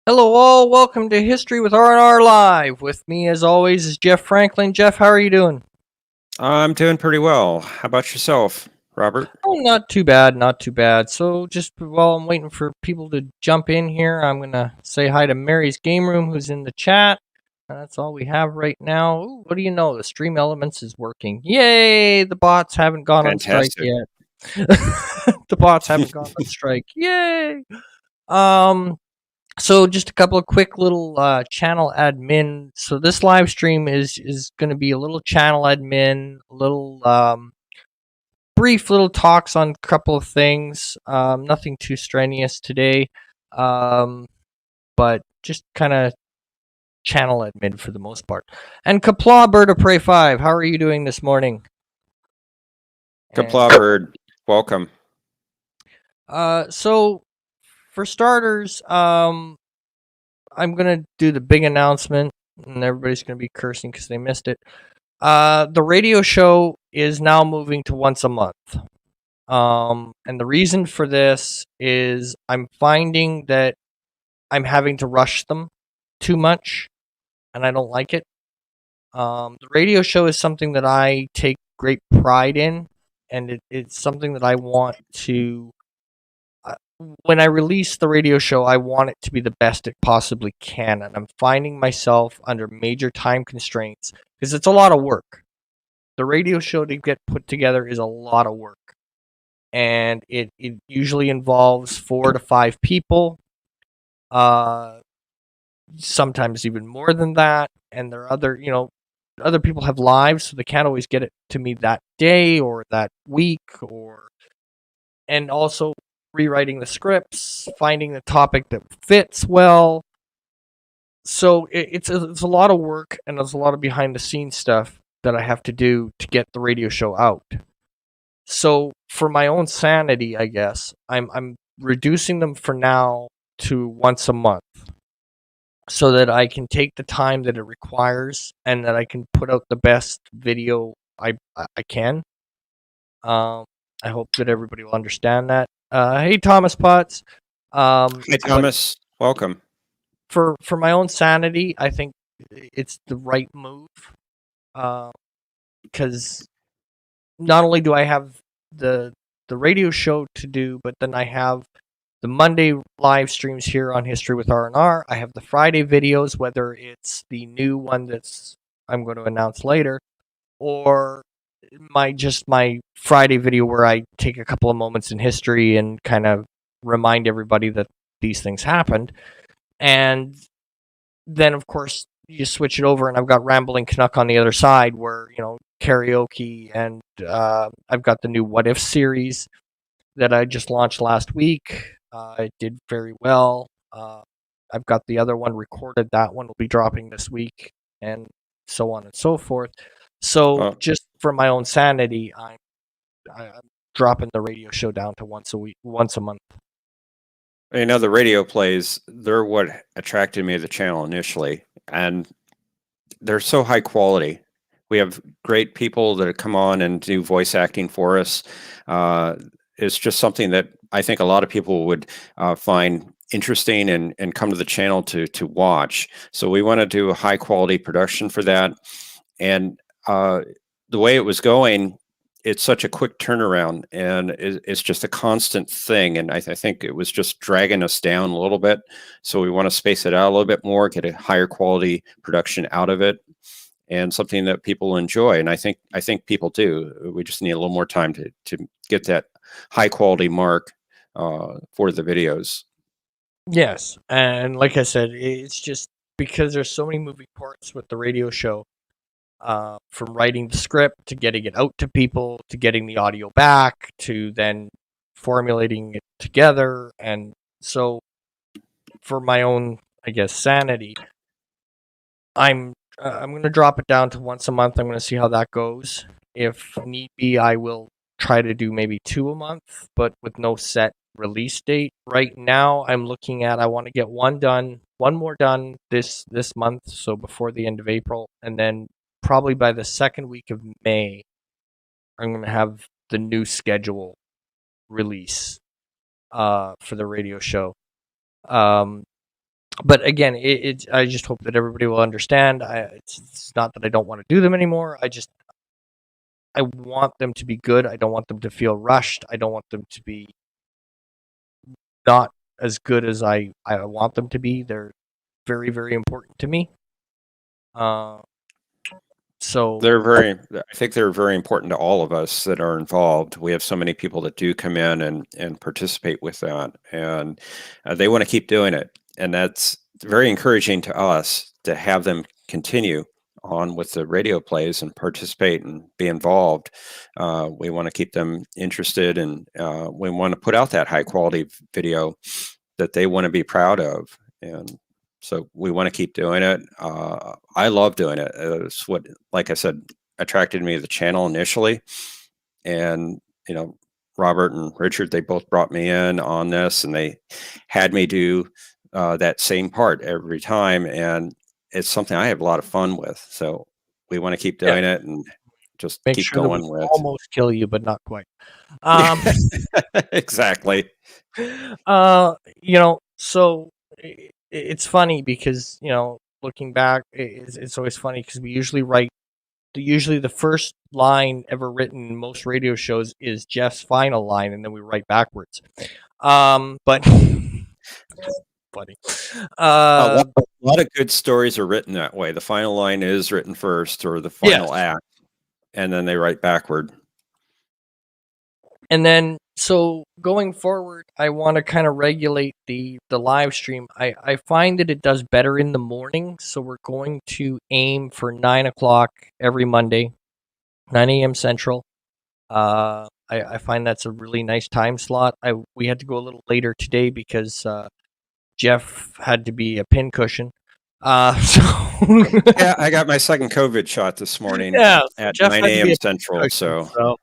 Hello all, welcome to History with R&R Live. With me as always is Jeff Franklin. Jeff, how are you doing? I'm doing pretty well. How about yourself, Robert? Oh, not too bad, not too bad. So just while I'm waiting for people to jump in here, I'm going to say hi to Mary's Game Room who's in the chat. That's all we have right now. Ooh, what do you know? The Stream Elements is working. Yay! The bots haven't gone on strike Fantastic. yet. The bots haven't gone on strike. Yay! Um So just a couple of quick little channel admin. So this live stream is going to be a little channel admin, a little brief little talks on a couple of things. Nothing too strenuous today, um, but just kind of channel admin for the most part. And Kapla Bird of Prey 5, how are you doing this morning? Kapla Bird, welcome. So for starters, I'm gonna do the big announcement, and everybody's gonna be cursing because they missed it. The radio show is now moving to once a month. And the reason for this is I'm finding that I'm having to rush them too much, and I don't like it. The radio show is something that I take great pride in, and it's something that I want to. Uh, when I release the radio show, I want it to be the best it possibly can, and I'm finding myself under major time constraints because it's a lot of work. The radio show to get put together is a lot of work, and it usually involves 4 to 5 people, uh sometimes even more than that. And there are other people have lives, so they can't always get it to me that day or that week, or and also rewriting the scripts, finding the topic that fits well. So it's a lot of work, and there's a lot of behind the scenes stuff that I have to do to get the radio show out. So for my own sanity, I guess I'm reducing them for now to once a month, so that I can take the time that it requires and that I can put out the best video I can. Um, I hope that everybody will understand that. Hey, Thomas Potts. Hi, But Thomas. Welcome. for my own sanity, I think it's the right move, because not only do I have the the radio show to do, but then I have the Monday live streams here on History with R&R. I have the Friday videos, whether it's the new one that's I'm going to announce later, or my Friday video where I take a couple of moments in history and kind of remind everybody that these things happened. And then of course you switch it over, and I've got Rambling Canuck on the other side, where karaoke, and I've got the new What If series that I just launched last week. It did very well. I've got the other one recorded. That one will be dropping this week, and so on and so forth. So Well, just for my own sanity, I'm dropping the radio show down to once a week, once a month. the radio plays, they're what attracted me to the channel initially, and they're so high quality. We have great people that come on and do voice acting for us. Uh, it's just something that I think a lot of people would find interesting and come to the channel to watch. So we want to do a high quality production for that. And the way it was going, it's such a quick turnaround, and it's just a constant thing. And I think it was just dragging us down a little bit. So we want to space it out a little bit more, get a higher quality production out of it, and something that people enjoy. And I think people do. We just need a little more time to get that high quality mark for the videos. Yes, and like I said, it's just because there's so many moving parts with the radio show, from writing the script to getting it out to people to getting the audio back to then formulating it together. And so for my own, I guess, sanity, I'm going to drop it down to once a month. I'm going to see how that goes. If need be, I will try to do maybe 2 a month, but with no set release date. Right now, I'm looking at I want to get one more done this month, so before the end of April, and then probably by the second week of May, I'm going to have the new schedule release for the radio show. Um, But again, I just hope that everybody will understand. It's not that I don't want to do them anymore. I want them to be good. I don't want them to feel rushed. I don't want them to be not as good as I want them to be. They're very, very important to me. So I think they're very important to all of us that are involved. We have so many people that do come in and participate with that, and they want to keep doing it. And that's very encouraging to us to have them continue on with the radio plays and participate and be involved. We want to keep them interested, and we want to put out that high quality video that they want to be proud of. And so we want to keep doing it. I love doing it. It's what, like I said, attracted me to the channel initially. And, Robert and Richard, they both brought me in on this, and they had me do that same part every time. And it's something I have a lot of fun with. So we want to keep doing it and just make keep sure going that we with. almost kill you, but not quite. Exactly. So it's funny because looking back, it's always funny because we usually write. Usually, the first line ever written in most radio shows is Jeff's final line, and then we write backwards. But funny. A lot of good stories are written that way. The final line is written first, or the final act, and then they write backward. And then, so going forward, I want to kind of regulate the live stream. I find that it does better in the morning, so we're going to aim for 9 o'clock every Monday, 9 a.m. Central. I find that's a really nice time slot. We had to go a little later today because Jeff had to be a pincushion. Yeah, I got my second COVID shot this morning at Jeff 9 a.m. Central. So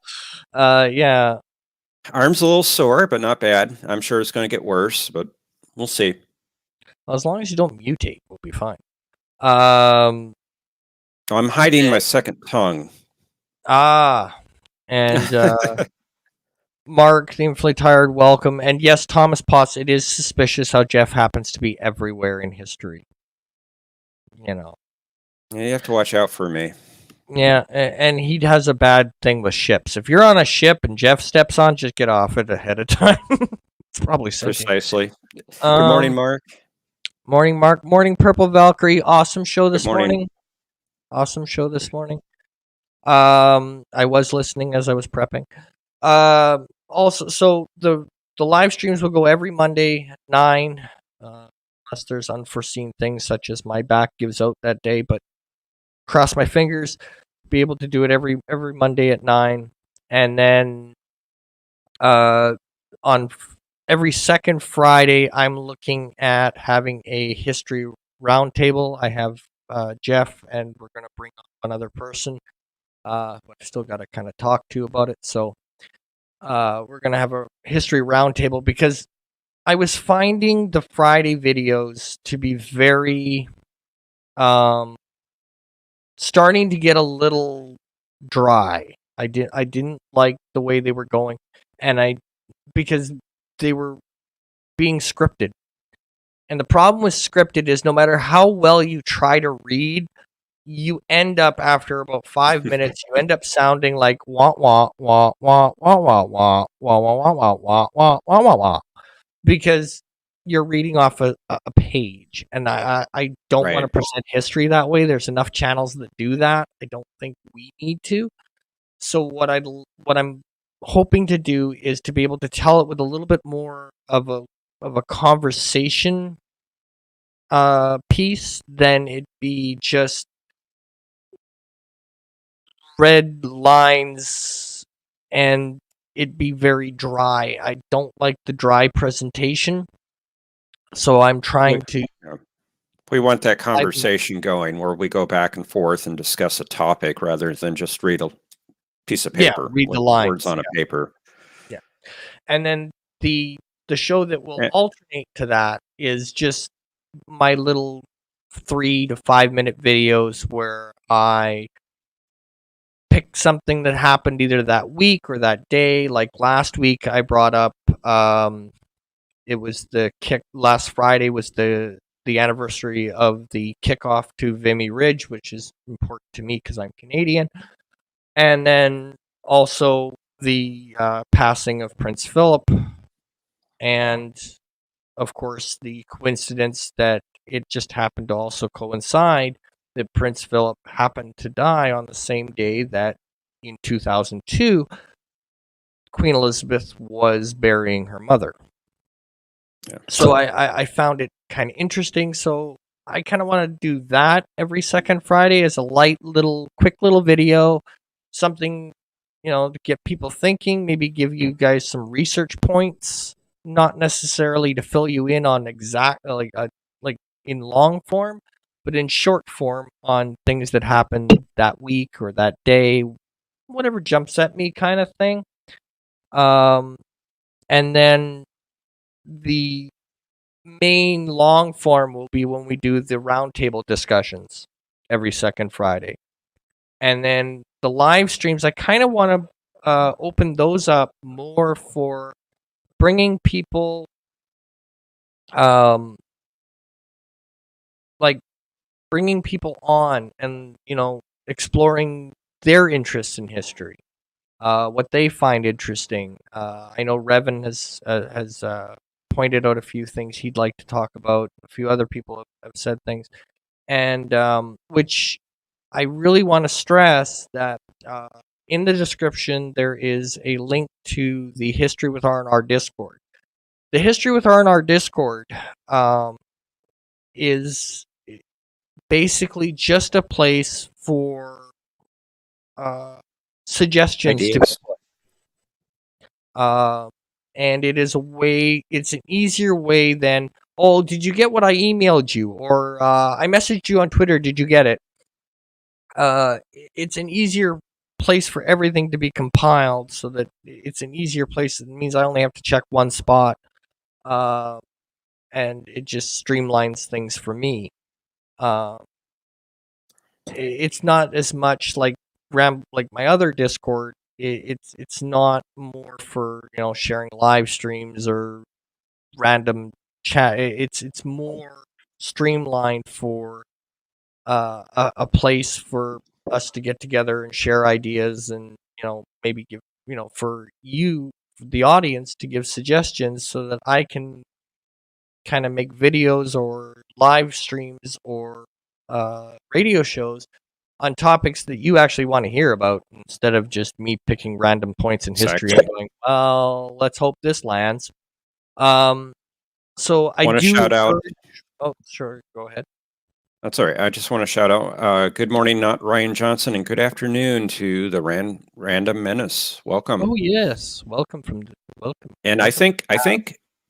yeah. Arm's a little sore, but not bad. I'm sure it's going to get worse, but we'll see. Well, as long as you don't mutate, we'll be fine. I'm hiding my second tongue. And Mark, the Infinitely Tired, welcome. And yes, Thomas Potts, it is suspicious how Jeff happens to be everywhere in history. Yeah, you have to watch out for me. Yeah, and he has a bad thing with ships. If you're on a ship and Jeff steps on, just get off it ahead of time. It's probably sinking. Precisely. Good morning, Mark. Morning, Mark. Morning, Purple Valkyrie. Awesome show this morning. Awesome show this morning. I was listening as I was prepping. Also, so the live streams will go every Monday at 9, unless there's unforeseen things such as my back gives out that day, but cross my fingers, be able to do it every Monday at 9. And then on every second Friday, I'm looking at having a history roundtable. I have Jeff, and we're going to bring on another person. I've still got to kind of talk to about it. So we're going to have a history roundtable because I was finding the Friday videos to be very starting to get a little dry. I didn't like the way they were going, and because they were being scripted. And the problem with scripted is no matter how well you try to read, you end up after about 5 minutes, you end up sounding like wah wah wah wah wah wah wah wah wah wah wah wah wah wah wah wah, because you're reading off a page, and I don't want to present history that way. There's enough channels that do that. I don't think we need to. So what I'm hoping to do is to be able to tell it with a little bit more of a conversation piece than it be just red lines and it be very dry. I don't like the dry presentation. So I'm trying to... We want that conversation going where we go back and forth and discuss a topic rather than just read a piece of paper. Read the lines. Words on a paper. Yeah. And then the show that will alternate to that is just my little 3 to 5 minute videos where I pick something that happened either that week or that day. Like last week I brought up it was last Friday was the the anniversary of the kickoff to Vimy Ridge, which is important to me because I'm Canadian, and then also the passing of Prince Philip, and of course the coincidence that it just happened to also coincide that Prince Philip happened to die on the same day that in 2002 Queen Elizabeth was burying her mother. Yeah. So I found it kind of interesting. So I kind of want to do that every second Friday as a quick little video, something, to get people thinking, maybe give you guys some research points, not necessarily to fill you in on exact, like in long form, but in short form on things that happened that week or that day, whatever jumps at me kind of thing. And then the main long form will be when we do the roundtable discussions every second Friday. And then the live streams, I kind of want to open those up more for bringing people, like bringing people on and, exploring their interests in history, what they find interesting. I know Revan has pointed out a few things he'd like to talk about. A few other people have said things, and which I really want to stress that in the description there is a link to the History with R&R Discord. The History with R&R Discord is basically just a place for suggestions Ideas. and it's an easier way than, oh, did you get what I emailed you? Or I messaged you on Twitter, did you get it? It's an easier place for everything to be compiled so that it's an easier place. It means I only have to check one spot, and it just streamlines things for me. It's not as much like my other Discord. It's not more for sharing live streams or random chat. It's more streamlined for a place for us to get together and share ideas, and maybe give for you, the audience, to give suggestions so that I can kind of make videos or live streams or radio shows on topics that you actually want to hear about, instead of just me picking random points in history and going, well, let's hope this lands. So I Want to do shout out. Oh, sure, go ahead. That's all right. I just want to shout out. Good morning, not Ryan Johnson, and good afternoon to the Random Menace. Welcome. Oh yes, welcome. And I think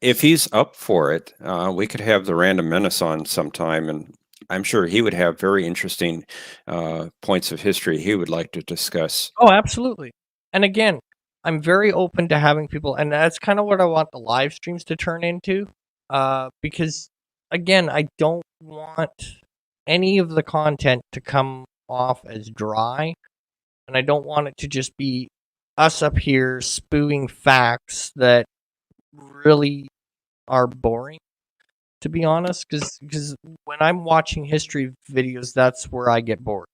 if he's up for it, we could have the Random Menace on sometime, and I'm sure he would have very interesting points of history he would like to discuss. Oh, absolutely. And again, I'm very open to having people, and that's kind of what I want the live streams to turn into. Because again, I don't want any of the content to come off as dry, and I don't want it to just be us up here spewing facts that really are boring, to be honest. Because when I'm watching history videos, that's where I get bored.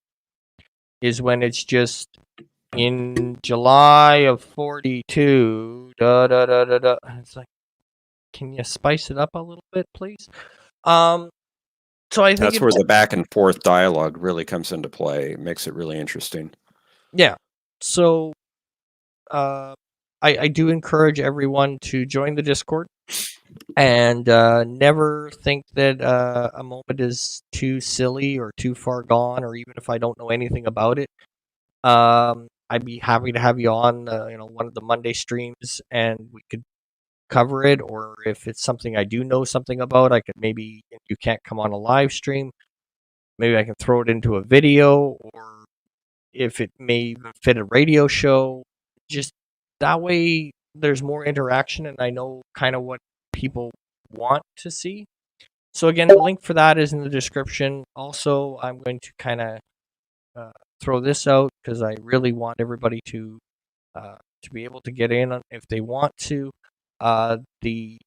Is when it's just in July of 42, da da da da da. It's like, can you spice it up a little bit, please? So I think that's where the back and forth dialogue really comes into play. It makes it really interesting. Yeah. So I do encourage everyone to join the Discord, and never think that a moment is too silly or too far gone, or even if I don't know anything about it. I'd be happy to have you on one of the Monday streams, and we could cover it. Or if it's something I do know something about, I could maybe, if you can't come on a live stream, maybe I can throw it into a video, or if it may even fit a radio show. Just that way there's more interaction, and I know kind of what people want to see. So again, the link for that is in the description. Also, I'm going to kind of throw this out because I really want everybody to be able to get in if they want to. The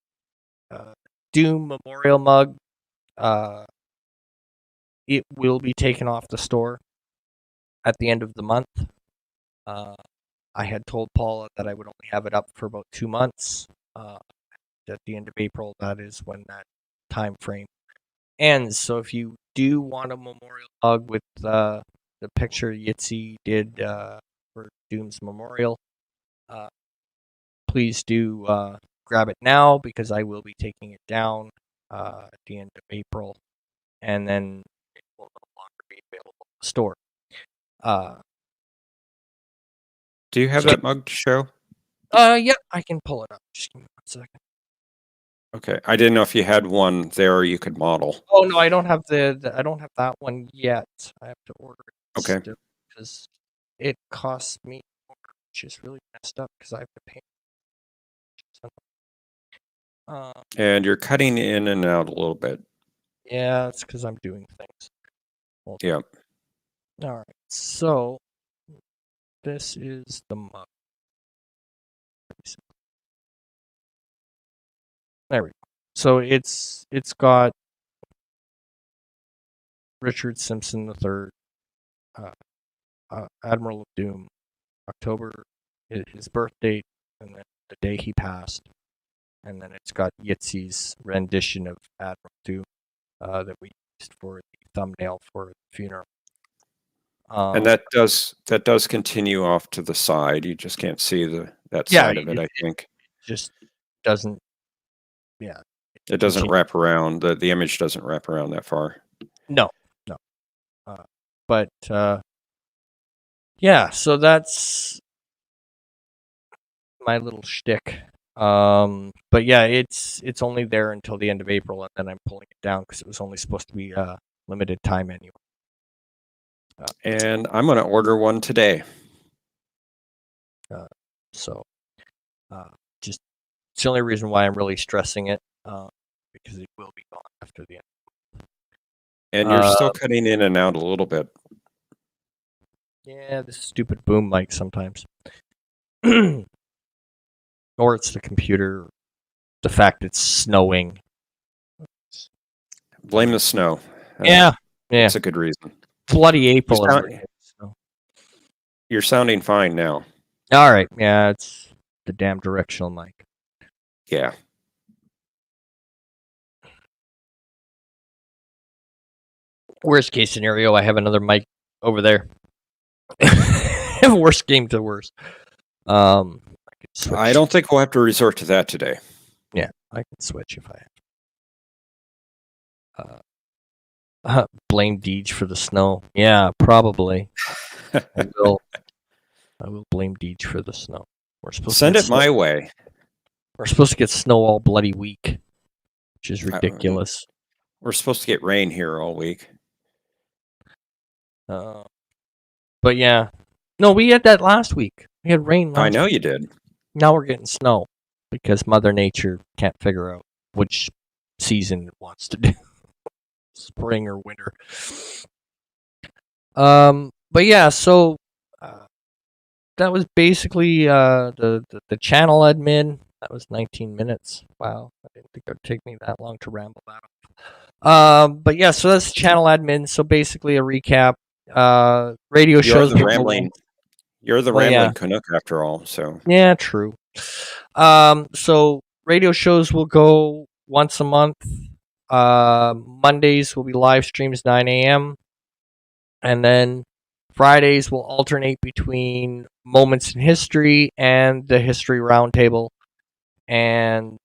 Doom Memorial mug it will be taken off the store at the end of the month. I had told Paula that I would only have it up for about 2 months. At the end of April, that is when that time frame ends. So if you do want a memorial mug with the picture Yitzi did for Doom's memorial, please do grab it now, because I will be taking it down at the end of April, and then it will no longer be available in the store. Do you have that mug to show? Yeah, I can pull it up. Just give me 1 second. Okay, I didn't know if you had one there you could model. Oh no, I don't have I don't have that one yet. I have to order it. Okay. Still, because it costs me more, which is really messed up because I have to pay. And you're cutting in and out a little bit. Yeah, it's because I'm doing things. Yeah. All right, so this is the mug. There we go. So it's got Richard Simpson III, Admiral of Doom, October, his birth date, and then the day he passed. And then it's got Yitzi's rendition of Admiral Doom that we used for the thumbnail for the funeral. And that does continue off to the side. You just can't see that side of it, I think. It just doesn't. Yeah. It doesn't wrap around. The image doesn't wrap around that far. No. But yeah, so that's my little shtick. But yeah, it's only there until the end of April, and then I'm pulling it down because it was only supposed to be limited time anyway. And I'm going to order one today. So just it's the only reason why I'm really stressing it, because it will be gone after the end. And you're still cutting in and out a little bit. Yeah, this stupid boom mic sometimes. Or it's the computer, the fact it's snowing. Blame the snow. Yeah. That's a good reason. Bloody April. You're sounding fine now. All right. Yeah, it's the damn directional mic. Yeah. Worst case scenario, I have another mic over there. Worst game to worst. I don't think we'll have to resort to that today. Yeah, I can switch if I have. Blame Deej for the snow. Yeah, probably. I will blame Deej for the snow. We're supposed Send to it my way. We're supposed to get snow all bloody week, which is ridiculous. We're supposed to get rain here all week. But yeah, no, we had that last week. We had rain. I know you did. Now we're getting snow because Mother Nature can't figure out which season it wants to do, spring or winter. But yeah, so that was basically the channel admin. That was 19 minutes. Wow, I didn't think it would take me that long to ramble that off. But yeah, so that's channel admin. So basically a recap. Radio shows. You're the rambling Canuck after all. So yeah, true. So radio shows will go once a month. Mondays will be live streams 9 a.m. and then Fridays will alternate between Moments in History and the History Roundtable, and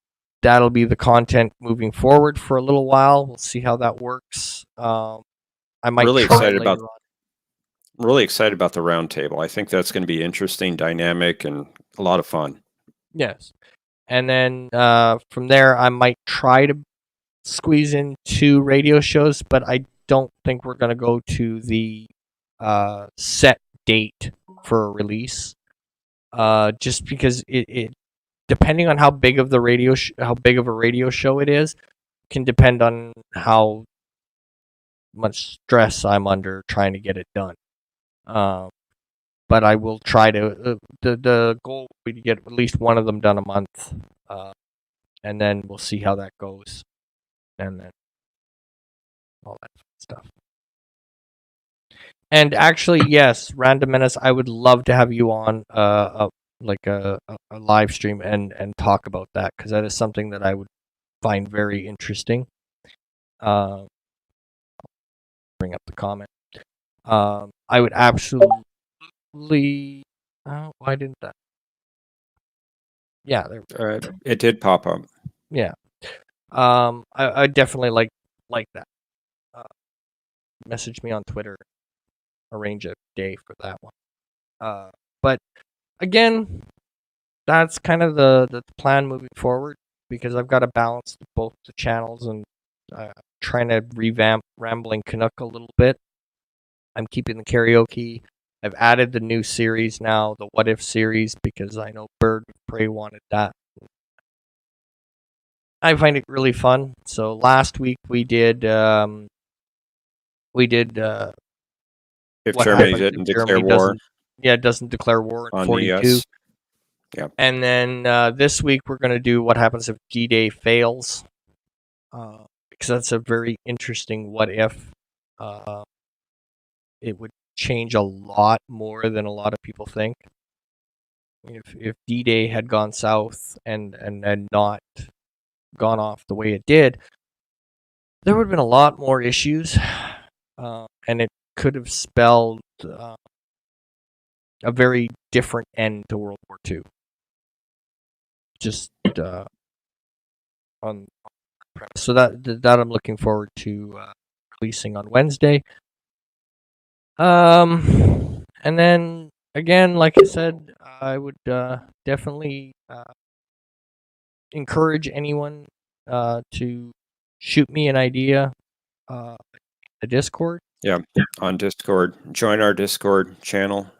that'll be the content moving forward for a little while. We'll see how that works. I might really excited about the roundtable. I think that's going to be interesting, dynamic, and a lot of fun. Yes, and then from there, I might try to squeeze in 2 radio shows, but I don't think we're going to go to the set date for a release. Just because it depending on how big of a radio show it is, can depend on how much stress I'm under trying to get it done. But I will try to. The goal will be to get at least one of them done a month, and then we'll see how that goes. And then all that stuff. And actually, yes, Random Menace, I would love to have you on a live stream and talk about that, because that is something that I would find very interesting. Bring up the comment. I would absolutely. Why didn't that? Yeah, there. It did pop up. Yeah. I definitely like that. Message me on Twitter. Arrange a day for that one. But again, that's kind of the plan moving forward, because I've got to balance both the channels and trying to revamp Rambling Canuck a little bit. I'm keeping the karaoke. I've added the new series now, the What If series, because I know Bird of Prey wanted that. I find it really fun. So last week we did If what Germany happens didn't if declare Germany war doesn't declare war in on 42. the US. Yep. And then this week we're going to do what happens if D-Day fails, because that's a very interesting what if. It would change a lot more than a lot of people think. If D-Day had gone south and not gone off the way it did, there would have been a lot more issues, and it could have spelled a very different end to World War II. Just on premise. So that I'm looking forward to releasing on Wednesday. And then again, like I said, I would definitely encourage anyone to shoot me an idea. The Discord. Yeah, on Discord. Join our Discord channel.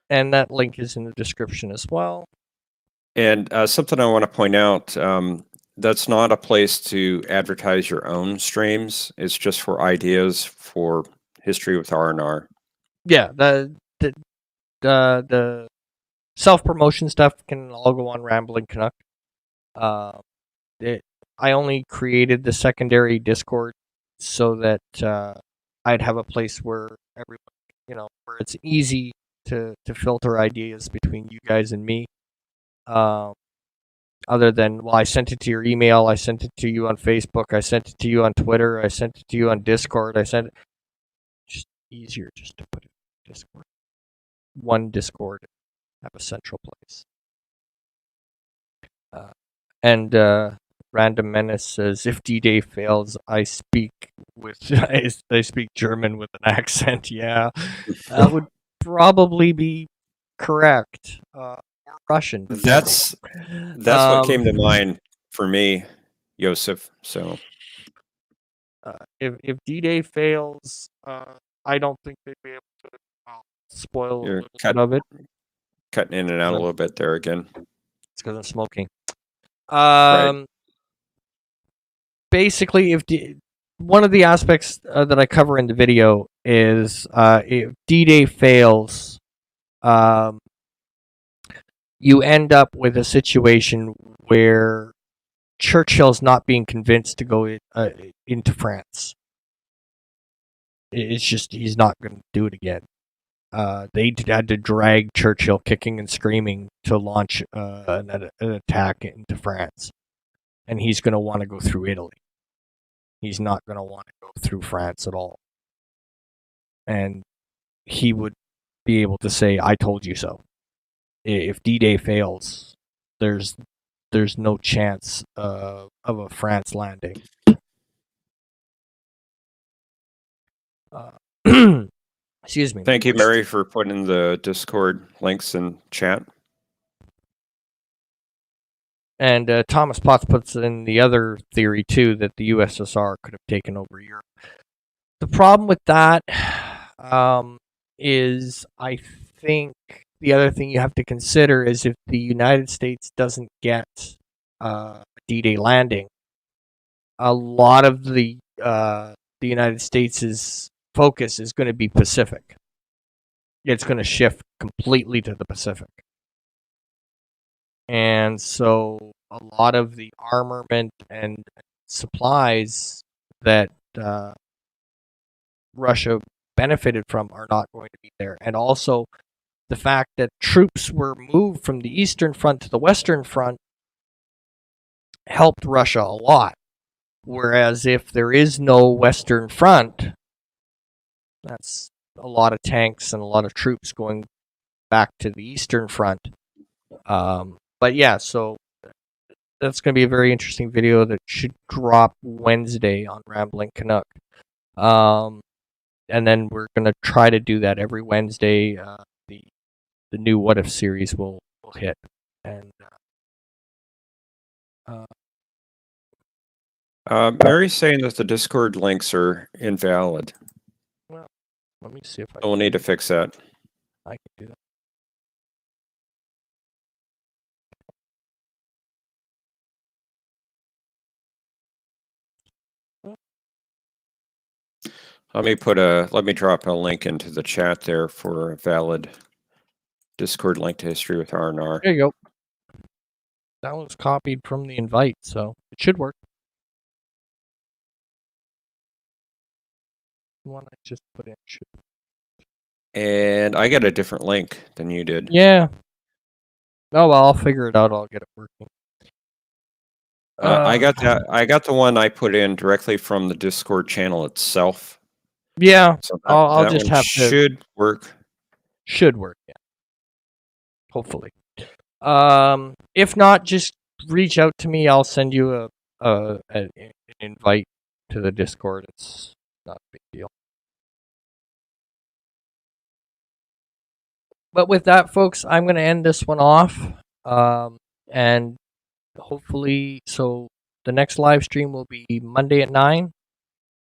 And that link is in the description as well. And something I want to point out, that's not a place to advertise your own streams. It's just for ideas for History with R&R. Yeah, the self-promotion stuff can all go on Rambling Canuck. I only created the secondary Discord so that I'd have a place where everyone, where it's easy to filter ideas between you guys and me. Other than, I sent it to your email, I sent it to you on Facebook, I sent it to you on Twitter, I sent it to you on Discord, just easier just to put it in Discord. One Discord, have a central place. And Random Menace says, if D-Day fails, I speak German with an accent. Yeah, that would probably be correct. Russian. That's what came to mind for me, Joseph. So if D-Day fails, I don't think they'd be able to spoil a little bit of it. Cutting in and out a little bit there again. It's because I'm smoking. Right. Basically, one of the aspects that I cover in the video is if D-Day fails, you end up with a situation where Churchill's not being convinced to go into France. It's just he's not going to do it again. They had to drag Churchill kicking and screaming to launch an attack into France. And he's going to want to go through Italy. He's not going to want to go through France at all. And he would be able to say, I told you so. If D-Day fails, there's no chance of a France landing. Excuse me. Thank you, Mary, for putting the Discord links in chat. And Thomas Potts puts in the other theory, too, that the USSR could have taken over Europe. The problem with that is, I think, the other thing you have to consider is if the United States doesn't get a D-Day landing, a lot of the United States' focus is going to be Pacific. It's going to shift completely to the Pacific. And so a lot of the armament and supplies that Russia benefited from are not going to be there. And also the fact that troops were moved from the Eastern Front to the Western Front helped Russia a lot. Whereas if there is no Western Front, that's a lot of tanks and a lot of troops going back to the Eastern Front. But yeah, so that's going to be a very interesting video that should drop Wednesday on Rambling Canuck. And then we're going to try to do that every Wednesday. The new What If series will hit. And Mary's saying that the Discord links are invalid. well, let me see if We'll need to fix that. I can do that. Let me drop a link into the chat there for a valid Discord link to History with R&R. There you go. That was copied from the invite, so it should work. The one I just put in should. And I got a different link than you did. Yeah. Oh well, I'll figure it out. I'll get it working. I got that. I got the one I put in directly from the Discord channel itself. Yeah, So I'll just have to. Should work. Should work. Yeah. Hopefully. If not, just reach out to me. I'll send you an invite to the Discord. It's not a big deal. But with that, folks, I'm going to end this one off. And hopefully, so the next live stream will be Monday at 9.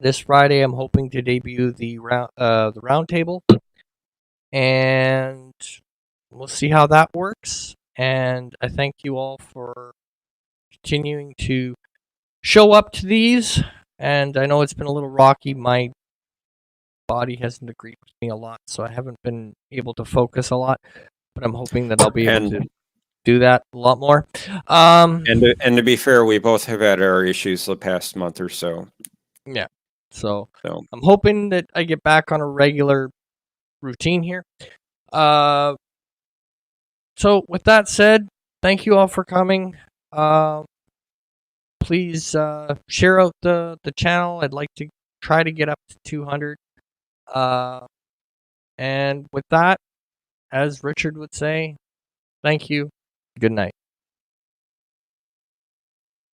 This Friday, I'm hoping to debut the round table, and we'll see how that works. And I thank you all for continuing to show up to these. And I know it's been a little rocky. My body hasn't agreed with me a lot, so I haven't been able to focus a lot. But I'm hoping that I'll be able to do that a lot more. And to be fair, we both have had our issues the past month or so. Yeah. So I'm hoping that I get back on a regular routine here. So with that said, thank you all for coming. Please share out the channel. I'd like to try to get up to 200. And with that, as Richard would say, thank you. Good night.